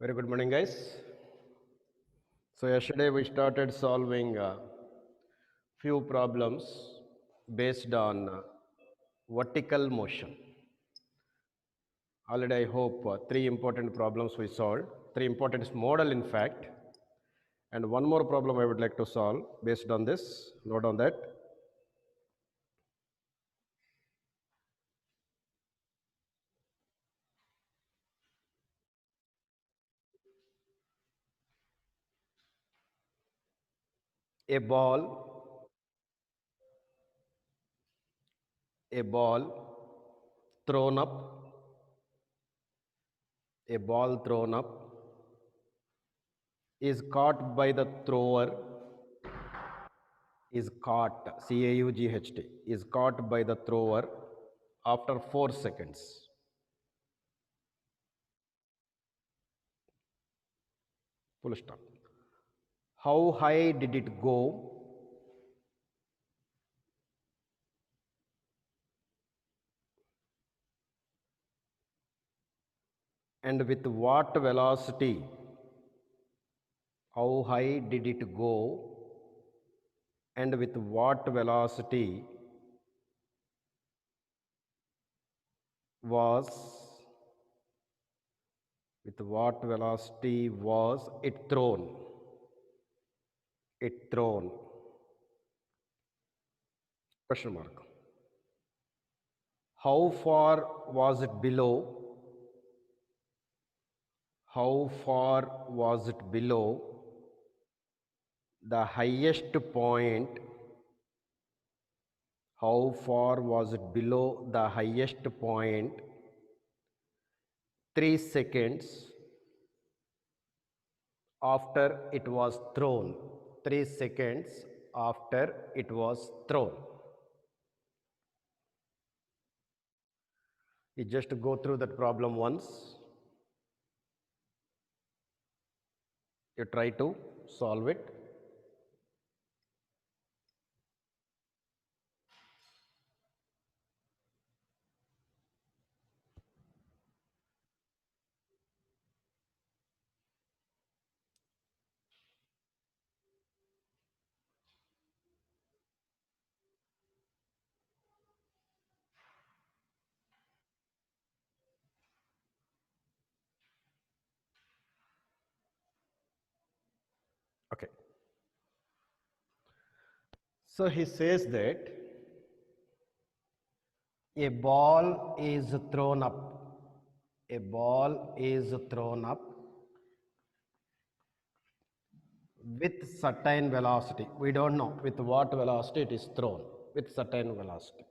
Very good morning, guys. So yesterday we started solving few problems based on vertical motion. Already, I hope three important problems we solved, three important model, in fact, and one more problem I would like to solve based on this. Note on that. A ball, a ball thrown up, a ball thrown up is caught by the thrower is caught, CAUGHT, is caught by the thrower after 4 seconds. Full stop. How high did it go? And with what velocity? How high did it go? And with what velocity was it thrown? It thrown. Question mark. How far was it below? How far was it below the highest point? How far was it below the highest point? 3 seconds after it was thrown. 3 seconds after it was thrown. You just go through that problem once. You try to solve it. Okay. So he says that a ball is thrown up. A ball is thrown up with certain velocity. We don't know with what velocity it is thrown, with certain velocity.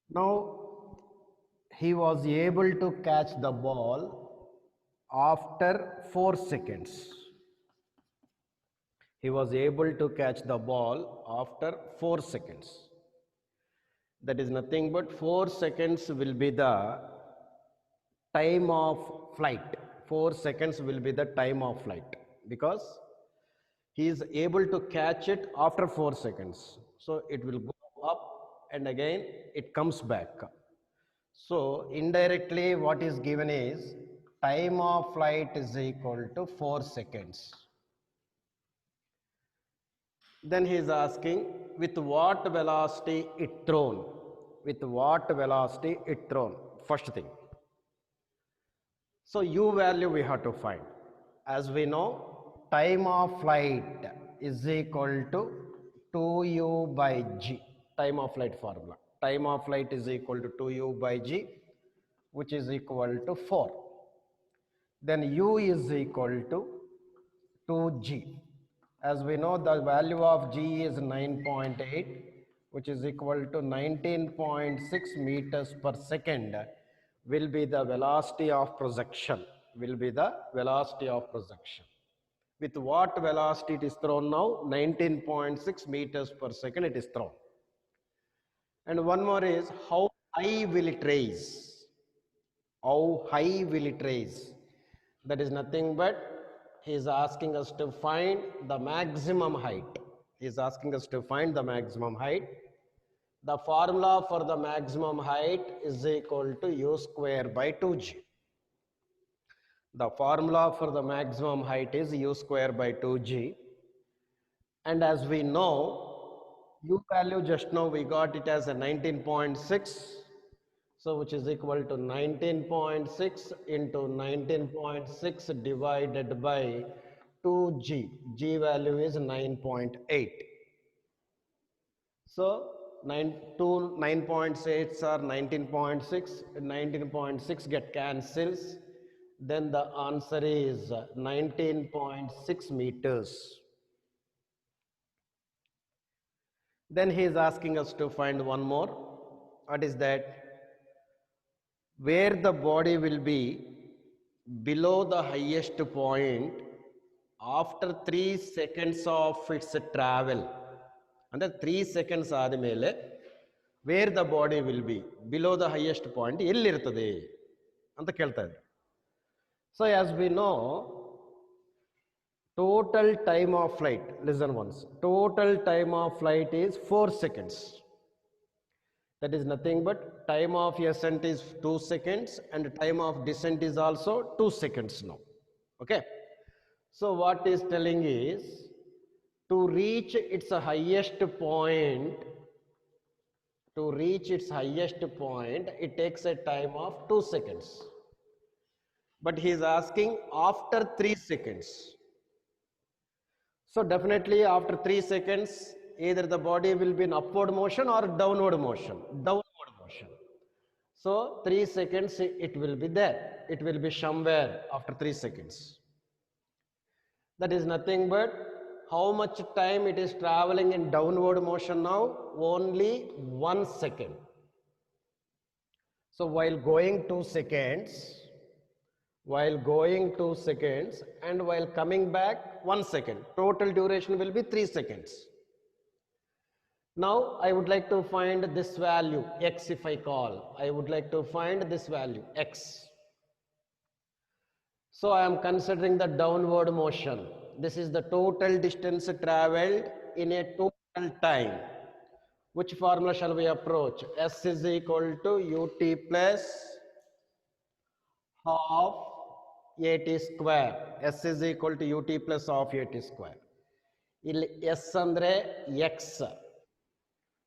Now, he was able to catch the ball after 4 seconds. He was able to catch the ball after 4 seconds. That is nothing but 4 seconds will be the time of flight. 4 seconds will be the time of flight because he is able to catch it after 4 seconds. So it will go up and again it comes back. So indirectly what is given is time of flight is equal to 4 seconds. Then he is asking with what velocity it thrown. With what velocity it thrown. First thing. So u value we have to find. As we know, time of flight is equal to 2u by g. Time of flight formula. Time of flight is equal to 2u by g, which is equal to 4. Then u is equal to 2g. As we know, the value of g is 9.8, which is equal to 19.6 meters per second will be the velocity of projection. Will be the velocity of projection. With what velocity it is thrown now? 19.6 meters per second it is thrown. And one more is how high will it raise? How high will it raise? That is nothing but he is asking us to find the maximum height. He is asking us to find the maximum height. The formula for the maximum height is equal to u square by 2g. The formula for the maximum height is u square by 2g. And as we know, u value just now we got it as a 19.6. So which is equal to 19.6 into 19.6 divided by 2g. G value is 9.8. So 9.8s are 19.6. 19.6 get cancels. Then the answer is 19.6 meters. Then he is asking us to find one more. What is that? Where the body will be below the highest point after 3 seconds of its travel. And 3 seconds ಆದಮೇಲೆ where the body will be below the highest point ಎಲ್ಲಿರ್ತದೆ ಅಂತ ಕೇಳ್ತಾ ಇದ್ದಾರೆ. So as we know, total time of flight, listen once, total time of flight is 4 seconds. That is nothing but time of ascent is 2 seconds and time of descent is also 2 seconds now. Okay. So what is telling is to reach its highest point, it takes a time of 2 seconds. But he is asking after 3 seconds. So definitely after 3 seconds, either the body will be in upward motion or downward motion. So 3 seconds it will be there. It will be somewhere after 3 seconds. That is nothing but how much time it is traveling in downward motion now? Only 1 second. So while going 2 seconds, and while coming back 1 second, total duration will be 3 seconds. Now I would like to find this value x. If I call, I would like to find this value x. So I am considering the downward motion. This is the total distance traveled in a total time. Which formula shall we approach? S is equal to ut plus half at square. S is equal to ut plus half at square. ಇಲ್ಲಿ s andre x.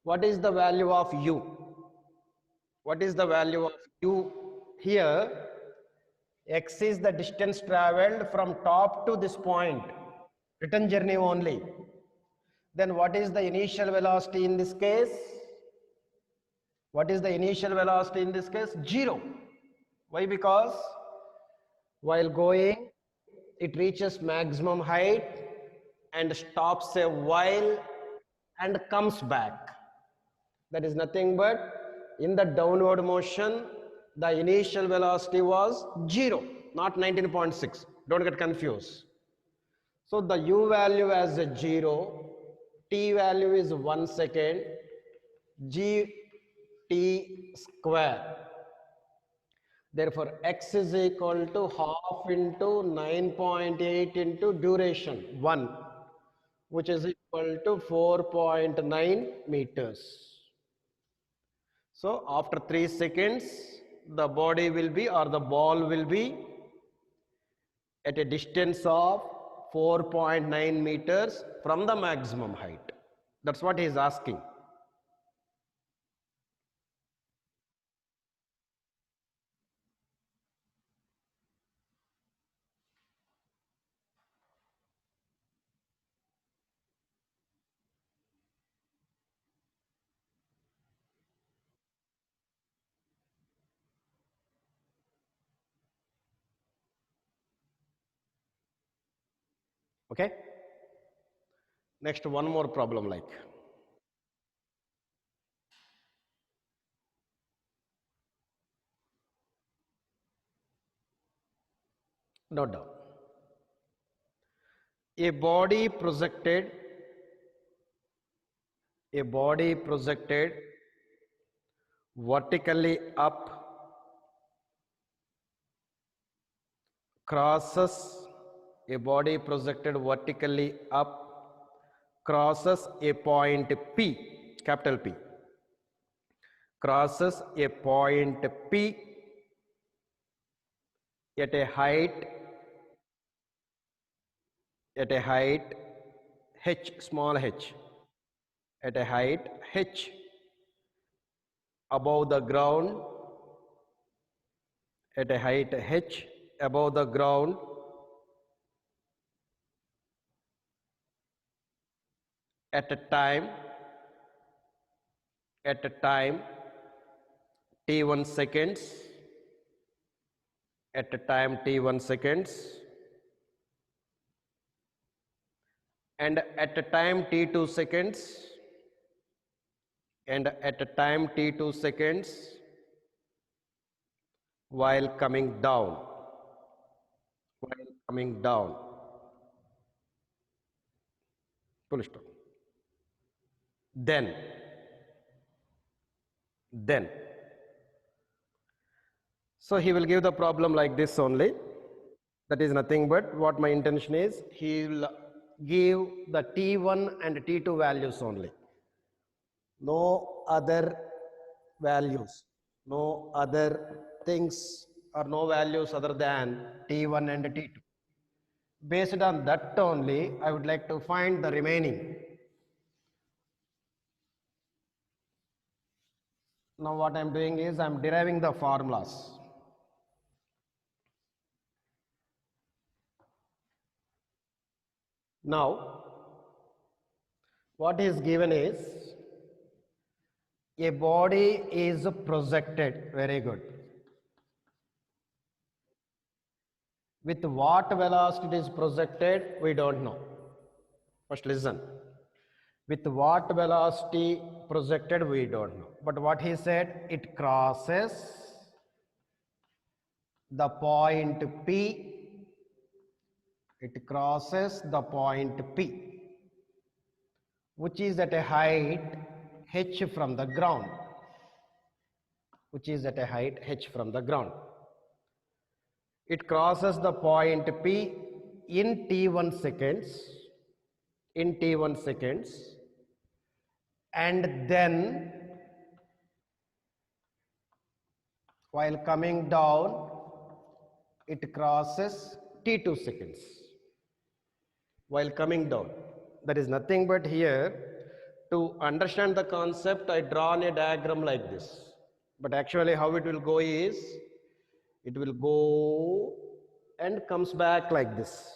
What is the value of u? What is the value of u here? X is the distance traveled from top to this point, return journey only. Then what is the initial velocity in this case? What is the initial velocity in this case? 0. Why? Because while going, it reaches maximum height and stops a while and comes back. That is nothing but in the downward motion, the initial velocity was 0, not 19.6. Don't get confused. So the u value as a 0, t value is 1 second, g t square. Therefore x is equal to half into 9.8 into duration 1, which is equal to 4.9 meters. So after 3 seconds, the body will be, or the ball will be at a distance of 4.9 meters from the maximum height. That's what he is asking. Okay. Next, one more problem like. Note down. A body projected vertically up crosses a point P, capital P, crosses a point P at a height at a height h, small h, at a height h above the ground, at a height h above the ground, at a time t1 seconds, at a time t1 seconds, and at a time t2 seconds, and at a time t2 seconds, while coming down, full stop. Then so he will give the problem like this only. That is nothing but what my intention is. He will give the T1 and T2 values only. No other values, no other things or no values other than T1 and T2. Based on that only, I would like to find the remaining. Now what I am doing is I am deriving the formulas. Now, what is given is a body is projected, very good. With what velocity it is projected, we don't know. First listen. With what velocity projected, we don't know. But what he said, it crosses the point P. It crosses the point P, which is at a height h from the ground. Which is at a height h from the ground. It crosses the point P in t1 seconds. And then while coming down, it crosses t2 seconds. While coming down, that is nothing but here. To understand the concept, I drawn a diagram like this. But actually how it will go is, it will go and comes back like this.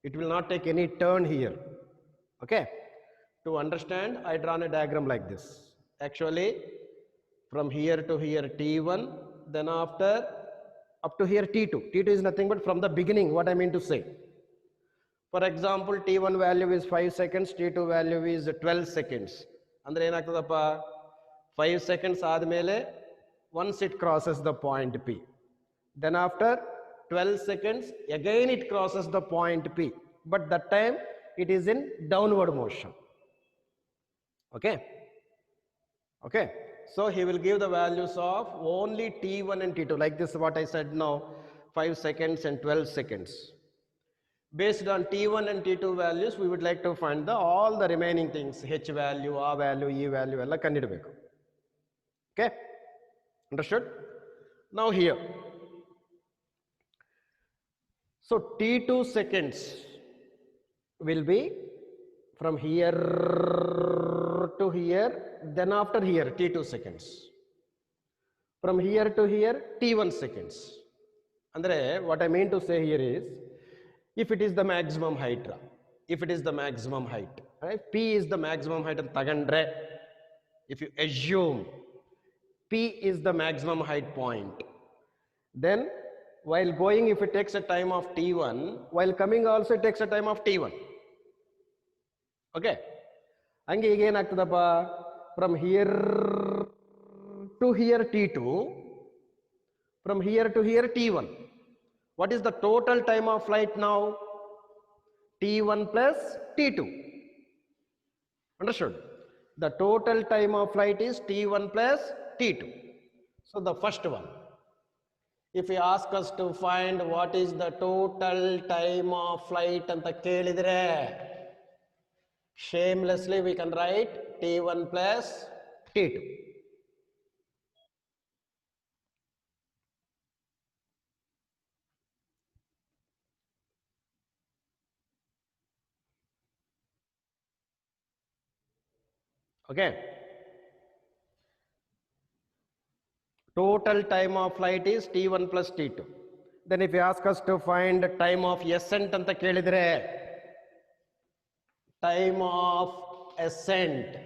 It will not take any turn here. Okay. To understand, I drawn a diagram like this. Actually, from here to here T1, then after up to here T2. T2 is nothing but from the beginning, what I mean to say. For example, T1 value is 5 seconds, T2 value is 12 seconds. Andre ಏನಾಗ್ತದಪ್ಪ 5 seconds ಆದಮೇಲೆ once it crosses the point P. Then after 12 seconds, again it crosses the point P. But that time it is in downward motion. Okay. Okay. So he will give the values of only T1 and T2. Like this, what I said now, 5 seconds and 12 seconds. Based on T1 and T2 values, we would like to find all the remaining things. H value, A value, E value, all kandidabeku. Okay? Understood? Now here. So T2 seconds will be from here to here, then after here T2 seconds. From here to here T1 seconds. Andre, what I mean to say here is, if it is the maximum height, right? P is the maximum height and tagandre. If you assume P is the maximum height point, then while going, if it takes a time of T1, while coming also it takes a time of T1. Okay. Ange again ಆಗ್ತದಪ್ಪ, from here to here T2, from here to here T1. What is the total time of flight now? T1 plus T2. Understood? The total time of flight is T1 plus T2. So the first one, if he asks us to find what is the total time of flight anta kelidre, shamelessly we can write T1 plus T2. Okay. Total time of flight is t1 plus t2. Then if you ask us to find time of ascent anta kelidre, time of ascent,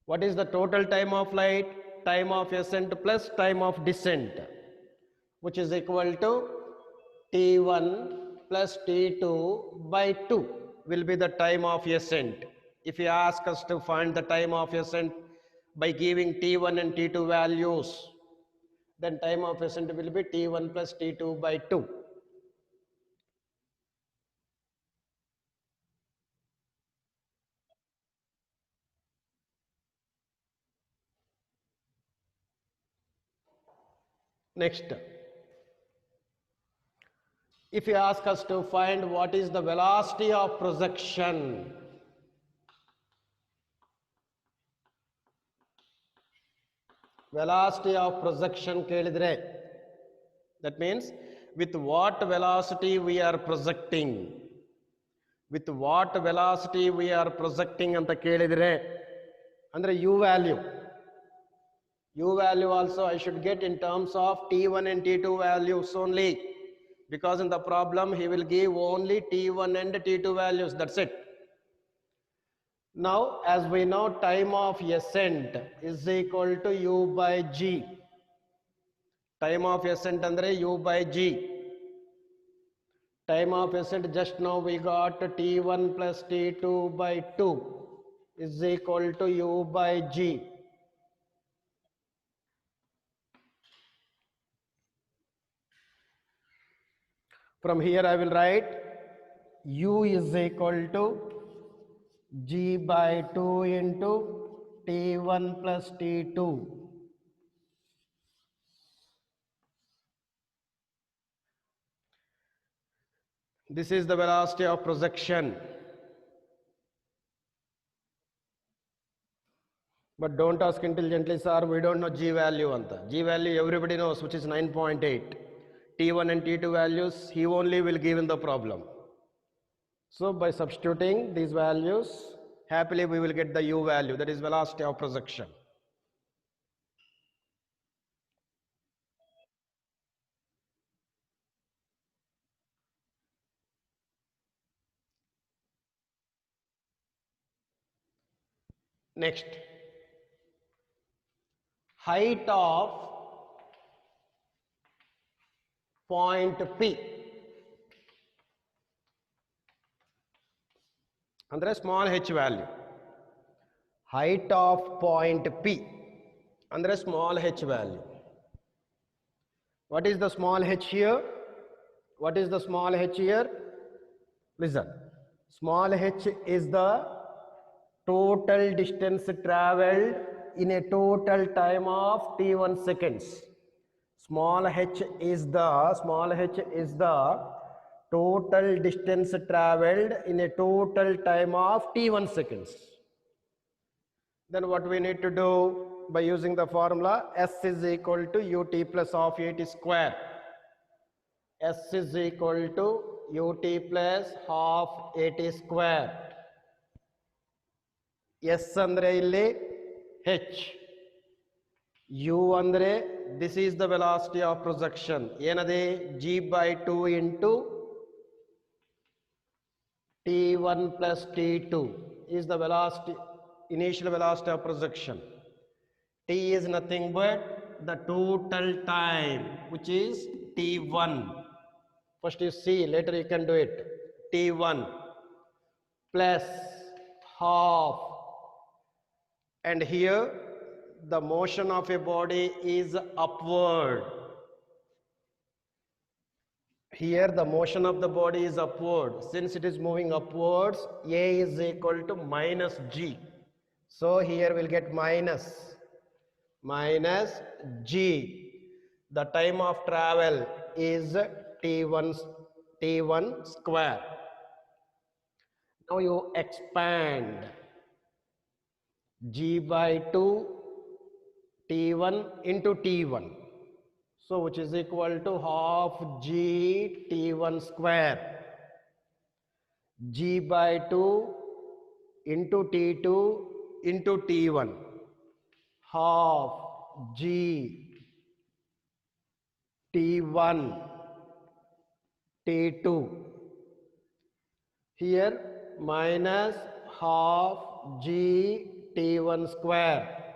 what is the total time of flight? Time of ascent plus time of descent, which is equal to t1 plus t2 by 2 will be the time of ascent. If you ask us to find the time of ascent by giving t1 and t2 values, then time of ascent will be t1 plus t2 by 2. Next, if you ask us to find what is the velocity of projection, ಕೇಳಿದ್ರೆ, that means with what velocity we are projecting, ಅಂತ ಕೇಳಿದ್ರೆ, ಅಂದ್ರೆ u value also I should get in terms of t1 and t2 values only, because in the problem he will give only t1 and t2 values, that's it. Now as we know, time of ascent is equal to u by g. Time of ascent andre u by g. Time of ascent just now we got t1 plus t2 by 2 is equal to u by g. From here I will write u is equal to g by 2 into t1 plus t2. This is the velocity of projection. But don't ask intelligently, sir, we don't know g value anta. G value everybody knows, which is 9.8. T1 and T2 values he only will give in the problem. So by substituting these values, happily we will get the u value, that is velocity of projection. Next, height of point P. Andre small h value. Height of point P andre small h value. What is the small h here? Listen. Small h is the total distance traveled in a total time of t1 seconds. Small h is the total distance traveled in a total time of t1 seconds. Then what we need to do by using the formula, s is equal to ut plus half at square. S is equal to ut plus half at square. S andre illi h, u andre this is the velocity of projection, ಏನದೆ g by 2 into t1 plus t2 is the velocity, initial velocity of projection. T is nothing but the total time, which is t1. First you see, later you can do it. t1 plus half, and here the motion of a body is upward. Here the motion of the body is upward. Since it is moving upwards, a is equal to minus g. So here we'll get minus g. The time of travel is t1 square. Now you expand g by 2 t1 into t1, so which is equal to half g t1 square. g by 2 into T2 into T1, half g T1 T2, here minus half g T1 square,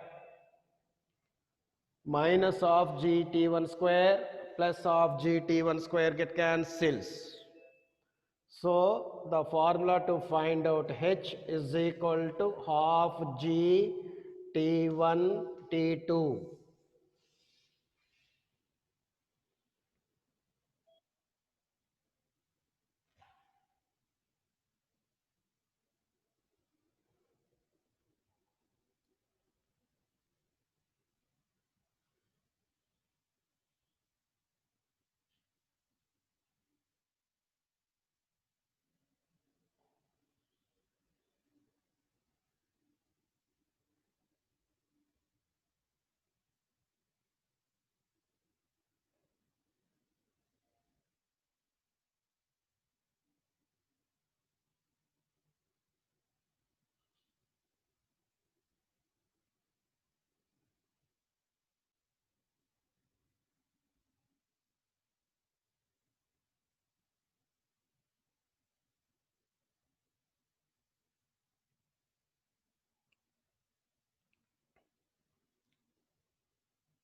minus of g T1 square plus of g T1 square get cancels. So the formula to find out H is equal to half G T1 T2.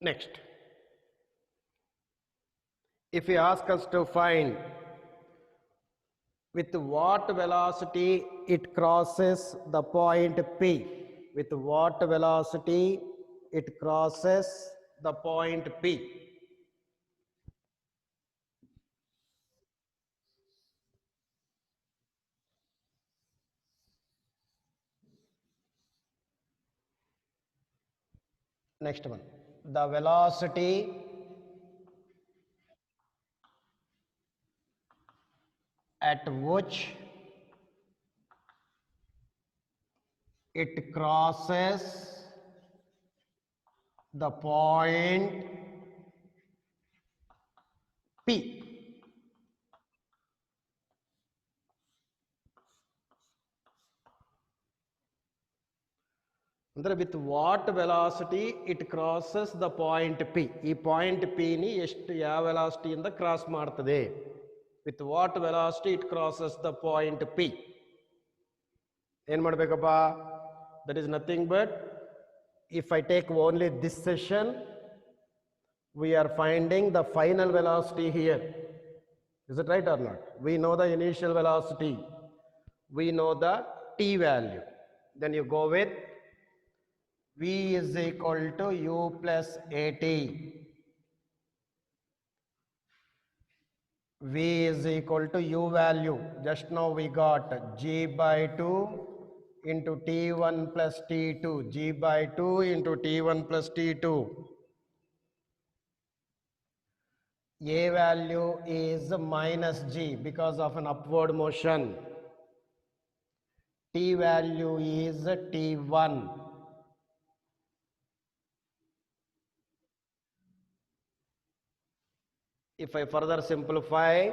Next, if you ask us to find with what velocity it crosses the point P, with what velocity it crosses the point P. Next one, the velocity at which it crosses the point P. Andre with what velocity it crosses the point P. ಈ point P ನಿ ಎಷ್ಟು ಯಾವ velocity ಇಂದ cross ಮಾಡ್ತದೆ. With what velocity it crosses the point P. ಏನು ಮಾಡಬೇಕಪ್ಪ? That is nothing but if I take only this section, we are finding the final velocity here. Is it right or not? We know the initial velocity. We know the t value. Then you go with v is equal to u plus at. V is equal to u value. Just now we got g by 2 into t1 plus t2. G by 2 into t1 plus t2. A value is minus g because of an upward motion. T value is t1. If I further simplify,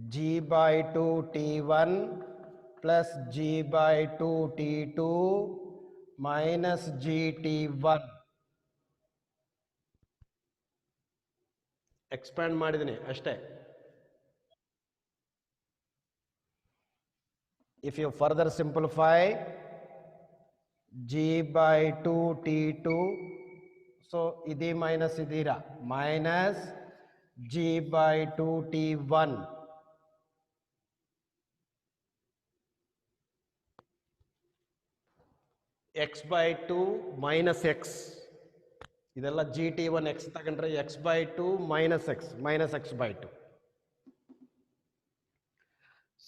g by 2 t1 plus g by 2 t2 minus g t1. Expand ಮಾಡಿದೀನಿ ಅಷ್ಟೇ. If you further simplify, g by 2 t2, so idi minus idira, minus g by 2 t1. X by 2 minus x. ಇದೆಲ್ಲ G T one X ತಗೊಂಡ್ರೆ X by two minus X by two.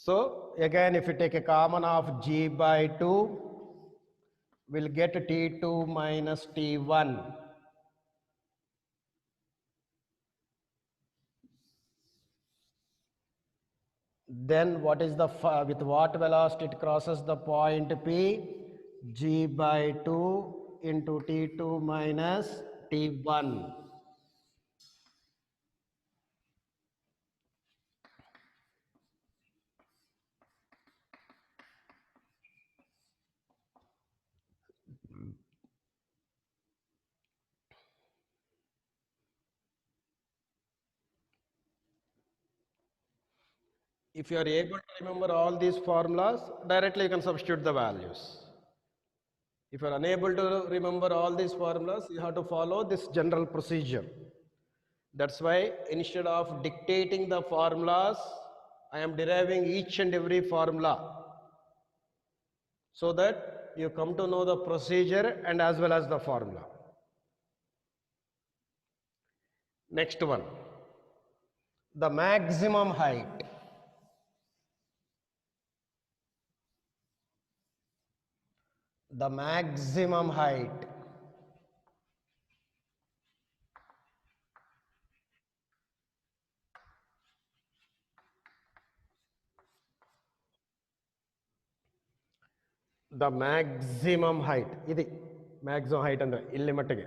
So again if you take a common of g by 2, we'll get t2 minus t1. Then what is the with what velocity it crosses the point P? G by 2 into t2 minus t1. If you are able to remember all these formulas, directly you can substitute the values. If you are unable to remember all these formulas, you have to follow this general procedure. That's why instead of dictating the formulas, I am deriving each and every formula so that you come to know the procedure and as well as the formula. Next one, the maximum height. The maximum height. The maximum height. Idi maximum height andre illi mattige.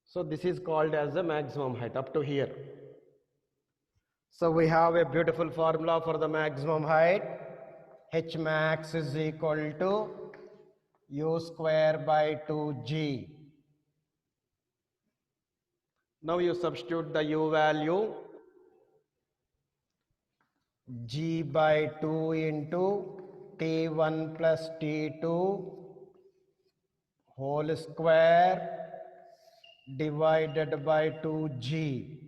So this is called as the maximum height up to here. So we have a beautiful formula for the maximum height. H max is equal to u square by 2g. Now you substitute the u value, g by 2 into t1 plus t2 whole square divided by 2g.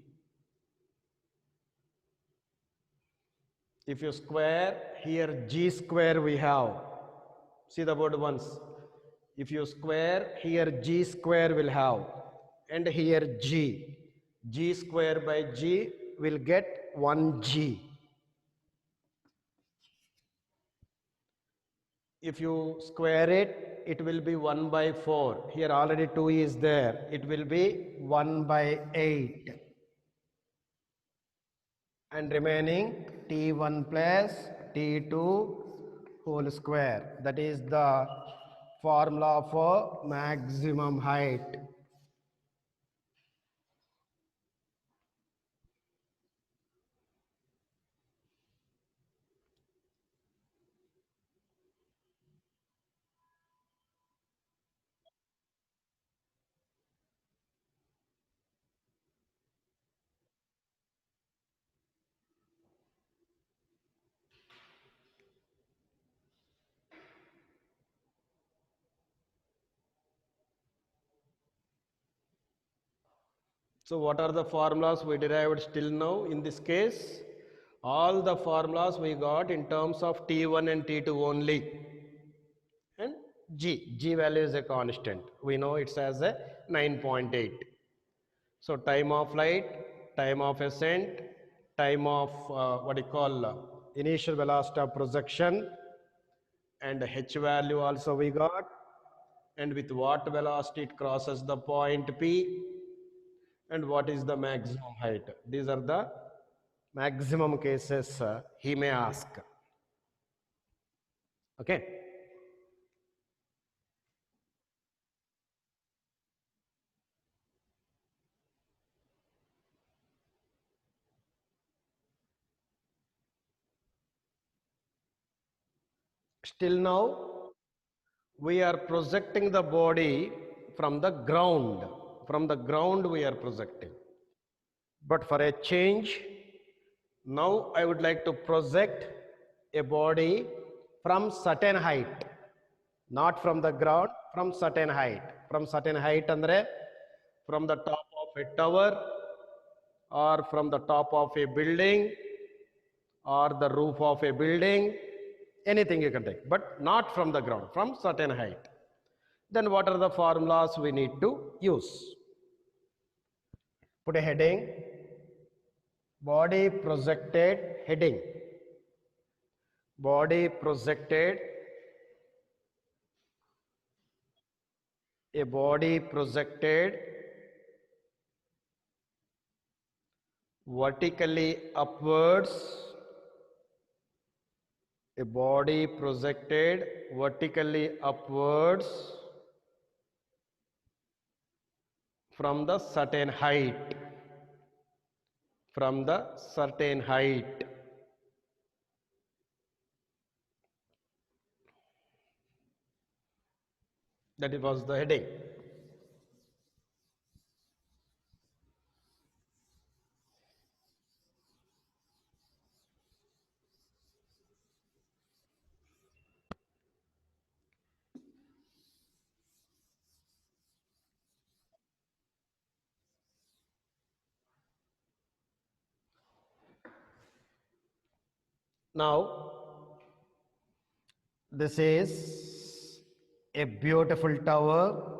If you square, here g square we have. See the board once. If you square, here g square will have. And here g. G square by g will get 1g. If you square it, it will be 1 by 4. Here already 2 is there. It will be 1 by 8. And remaining t1 plus t2 whole square. That is the formula for maximum height. So what are the formulas we derived still now in this case? All the formulas we got in terms of T1 and T2 only. And G value is a constant. We know it's as a 9.8. So time of flight, time of ascent, time of initial velocity of projection, and H value also we got, and with what velocity it crosses the point P, and what is the maximum height. These are the maximum cases he may ask. Okay. Still now, we are projecting the body from the ground. From the ground we are projecting. But for a change, now I would like to project a body from certain height. Not from the ground, from certain height. From certain height andre, from the top of a tower, or from the top of a building, or the roof of a building, anything you can take, but not from the ground, from certain height. Then what are the formulas we need to use? Put a heading, body projected heading. Body projected, a body projected vertically upwards, a body projected vertically upwards from the certain height. From the certain height. That was the heading. Now this is a beautiful tower.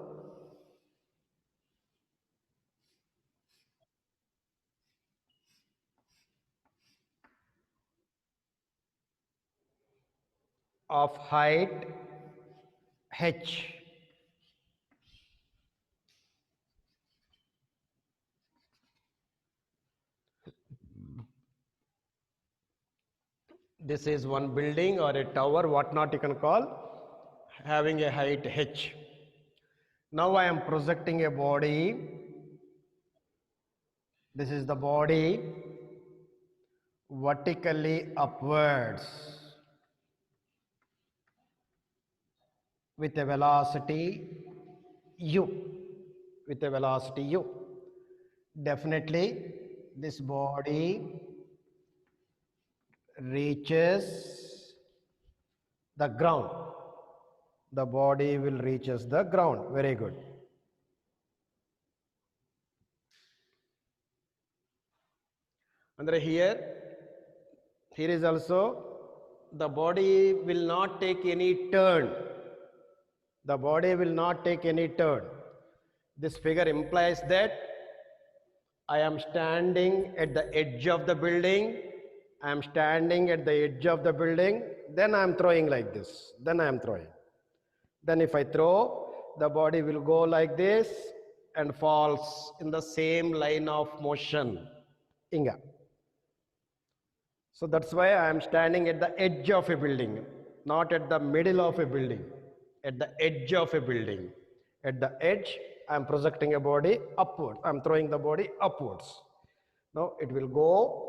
Of height h. This is one building or a tower, what not you can call, having a height h. Now I am projecting a body. This is the body vertically upwards with a velocity u. With a velocity u. Definitely this body reaches the ground. The body will reaches the ground. Very good. And here is also the body will not take any turn. The body will not take any turn. This figure implies that I am standing at the edge of the building. I am standing at the edge of the building. Then I am throwing like this. Then I am throwing. Then if I throw, the body will go like this and falls in the same line of motion. Inga. So that's why I am standing at the edge of a building, not at the middle of a building, at the edge of a building. At the edge, I am projecting a body upward. I am throwing the body upwards. Now it will go,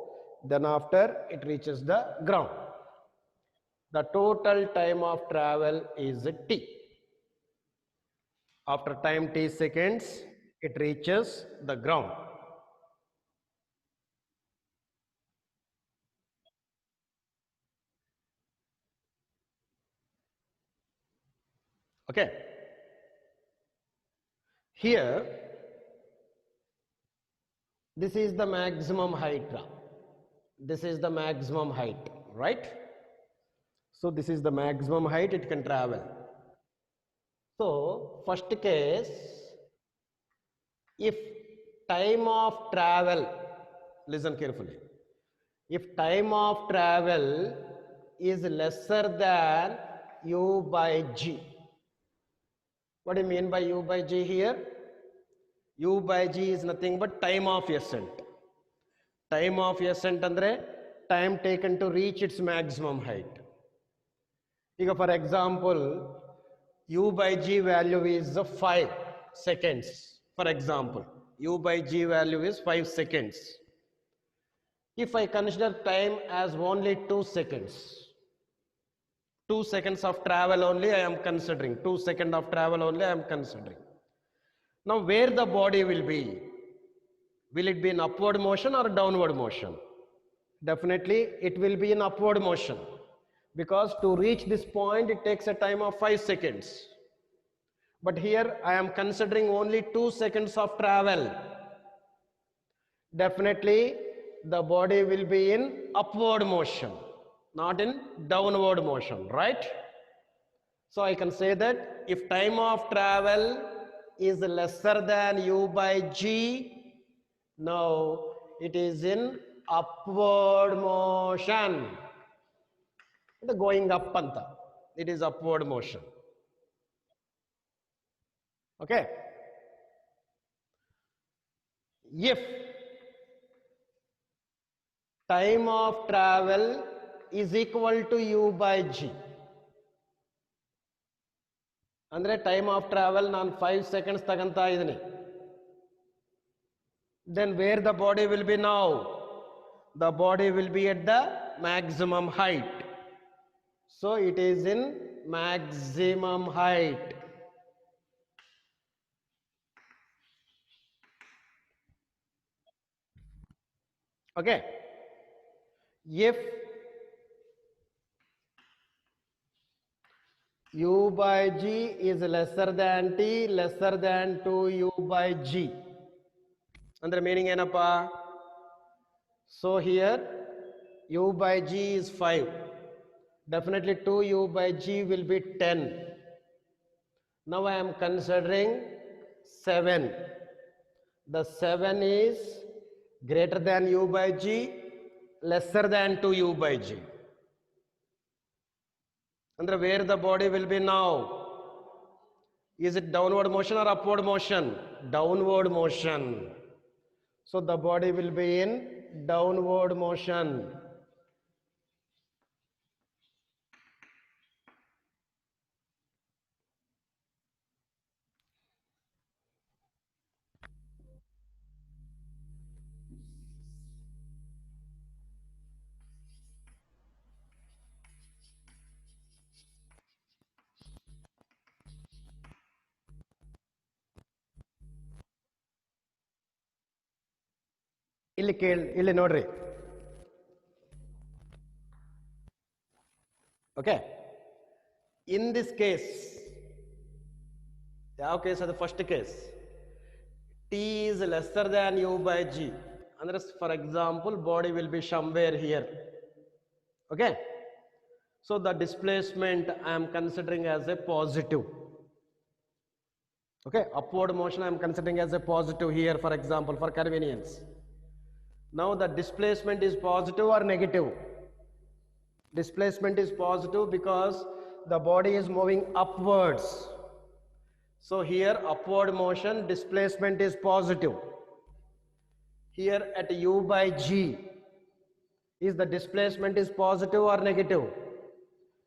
then after it reaches the ground. The total time of travel is t. After time t seconds, it reaches the ground. Okay. Here, this is the maximum height. This is the maximum height, right? So this is the maximum height it can travel. So first case, if time of travel, listen carefully, if time of travel is lesser than u by g. What do you mean by u by g here? U by g is nothing but time of ascent. Time of ascent andre time taken to reach its maximum height. ಈಗ for example, u by g value is 5 seconds. For example, u by g value is 5 seconds. If I consider time as only 2 seconds, 2 seconds of travel only I am considering, 2 seconds of travel only I am considering. Now where the body will be? Will it be in upward motion or downward motion? Definitely it will be in upward motion, because to reach this point it takes a time of 5 seconds. But here I am considering only 2 seconds of travel. Definitely the body will be in upward motion, not in downward motion, right? So I can say that if time of travel is lesser than u by g, now it is in upward motion. The going up anta, it is upward motion. Okay. If time of travel is equal to u by g, andre time of travel ನಾನು 5 seconds ತಗಂತಾ ಇದೀನಿ, then where the body will be now? The body will be at the maximum height. So it is in maximum height. Okay. If u by g is lesser than t, lesser than 2u by g, andre meaning ಏನಪ್ಪ? So here u by g is 5. Definitely 2u by g will be 10. Now I am considering 7. The 7 is greater than u by g, lesser than 2u by g. And where the body will be now? Is it downward motion or upward motion? Downward motion. So the body will be in downward motion. ಇಲ್ಲಿ ನೋಡ್ರಿ. Okay. In this case, ಯಾವ case ಅದು? First case. T is lesser than u by g. Andre, for example, body will be somewhere here. Okay. So the displacement I am considering as a positive. Okay. Upward motion I am considering as a positive here, for example, for convenience. Now the displacement is positive or negative? Displacement is positive because the body is moving upwards. So here upward motion, displacement is positive. Here at u by g, is the displacement is positive or negative?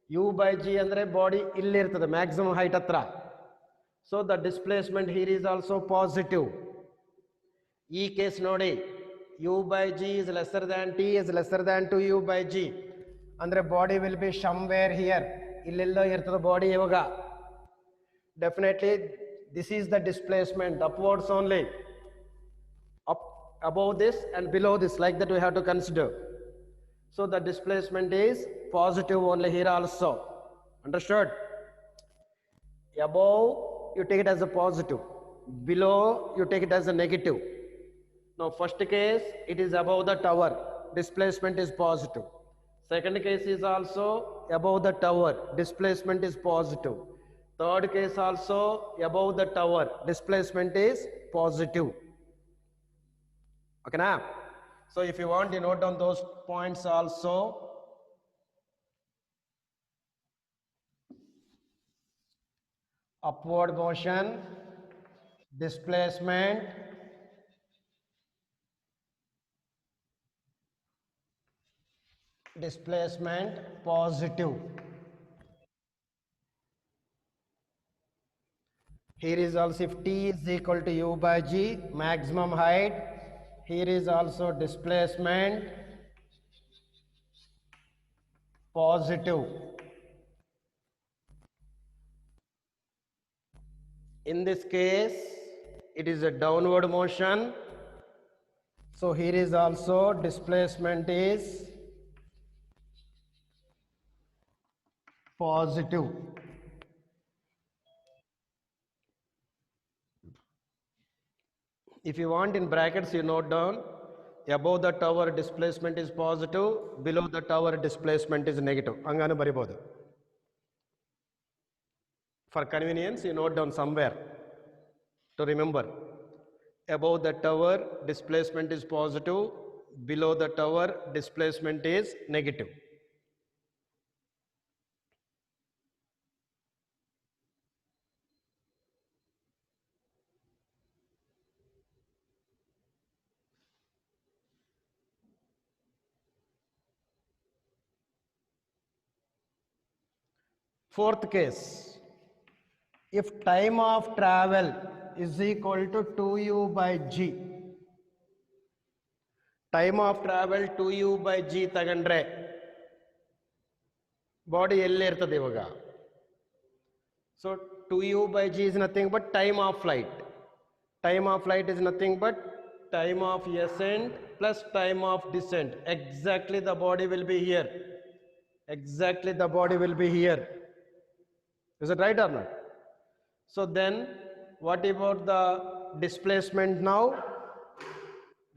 U by g andre body illi irtade, maximum height atra. So the displacement here is also positive. E case nodi, u by g is lesser than t is lesser than 2u by g. Andre body will be somewhere here. Illello irtade body ivaga. Definitely this is the displacement, upwards only. Up above this and below this, like that we have to consider. So the displacement is positive only here also. Understood? Above you take it as a positive, below you take it as a negative. Now first case, it is above the tower, displacement is positive. Second case is also above the tower, displacement is positive. Third case also above the tower, displacement is positive. Okay now? So if you want, you note down those points also. Upward motion, displacement, positive. Here is also, if t is equal to u by g, maximum height. Here is also displacement positive. In this case, it is a downward motion. So here is also displacement is positive. If you want, in brackets you note down, above the tower displacement is positive, below the tower displacement is negative. Anganu baribodu. For convenience, you note down somewhere to remember. Above the tower displacement is positive, below the tower displacement is negative. Fourth case, if time of travel is equal to 2u by g, time of travel 2u by g ತಗಂಡ್ರೆ body ಎಲ್ಲಿ ಇರ್ತದೆ ಇವಾಗ? So 2u by g is nothing but time of flight. Time of flight is nothing but time of ascent plus time of descent. Exactly the body will be here. Exactly the body will be here. Is it right or not? So then what about the displacement now?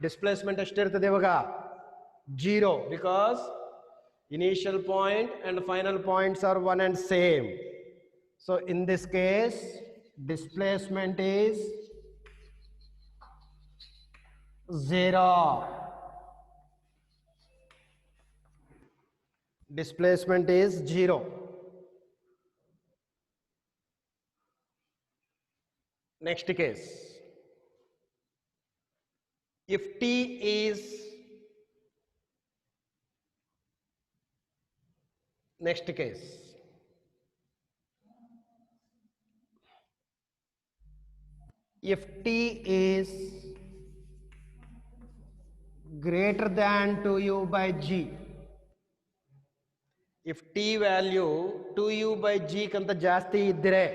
Displacement ಎಷ್ಟಿರ್ತದೆ ಇವಾಗ? 0, because initial point and final points are one and same. So in this case, displacement is 0. Displacement is 0. Next case, if t is, next case, if t is greater than 2u by g, if t value 2u by g ಕಂತ ಜಾಸ್ತಿ ಇದ್ದರೆ,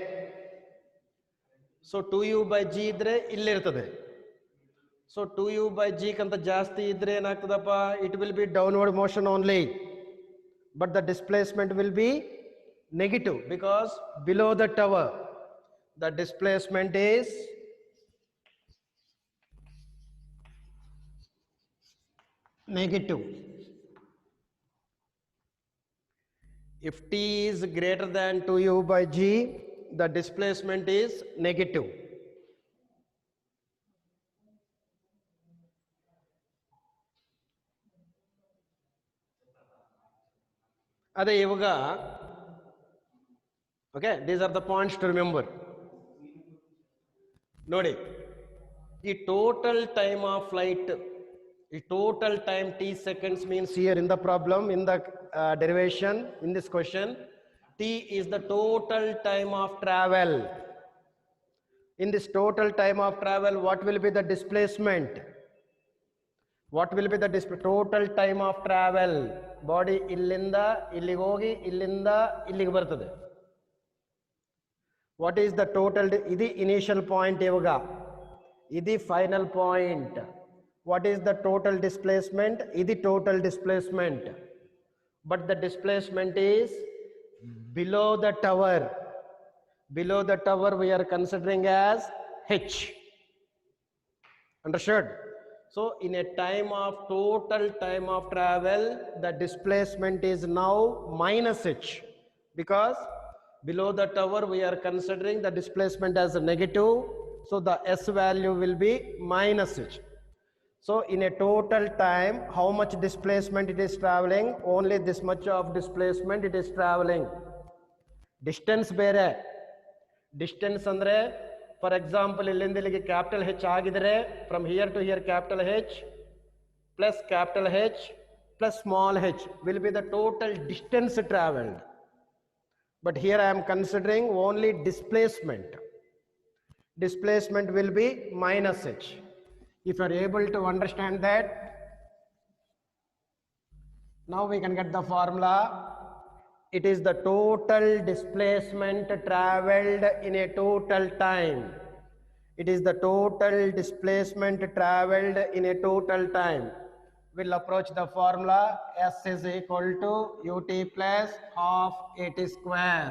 so 2u by g ಇದ್ರೆ ಇಲ್ಲಿರ್ತದೆ. So 2u by g ಕಂತ ಜಾಸ್ತಿ ಇದ್ರೆ ಏನಾಗ್ತದಪ್ಪ, it will be downward motion only, but the displacement will be negative, because below the tower the displacement is negative. If t is greater than 2u by g, the displacement is negative. ಅದೇ ಇವಾಗ, okay, these are the points to remember. ನೋಡಿ, the total time of flight, the total time t seconds means here in the problem, in the derivation, in this question, t is the total time of travel. In this total time of travel, what will be the displacement? What will be the total time of travel? Body illinda illige hogi, illinda illige bartade. What is the total? Idi initial point ivaga, idi final point. What is the total displacement? Idi total displacement, but the displacement is below the tower. Below the tower we are considering as h. Understood? So in a time of total time of travel, the displacement is now minus h, because below the tower we are considering the displacement as a negative, so the s value will be minus h. So in a total time, how much displacement it is traveling? Only this much of displacement it is traveling. Distance ಬೇರೆ. Distance ಅಂದ್ರೆ, for example, ಇಲ್ಲಿಂದ ಇಲ್ಲಿಗೆ capital H ಆಗಿದ್ರೆ, from here to here capital H plus capital H plus small h will be the total distance traveled. But here I am considering only displacement. Displacement will be minus h. If you are able to understand that, now we can get the formula. It is the total displacement traveled in a total time. It is the total displacement traveled in a total time. We'll approach the formula. S is equal to ut plus half at square,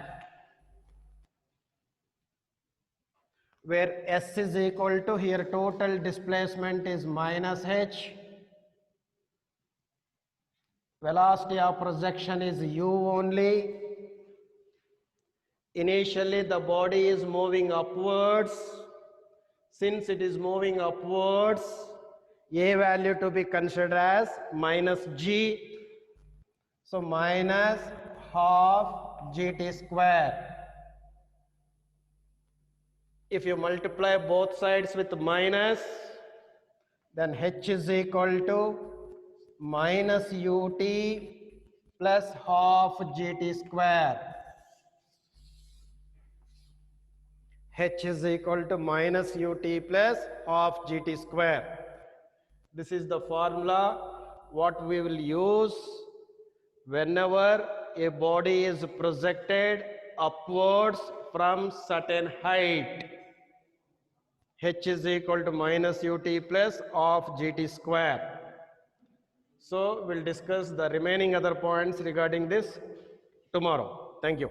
where S is equal to, here total displacement is minus h, velocity of projection is u only. Initially the body is moving upwards. Since it is moving upwards, a value to be considered as minus g, so minus half gt square. If you multiply both sides with minus, then h is equal to minus ut plus half gt square. H is equal to minus ut plus half gt square. This is the formula what we will use whenever a body is projected upwards from certain height. H is equal to minus ut plus half gt square. So we'll discuss the remaining other points regarding this tomorrow. Thank you.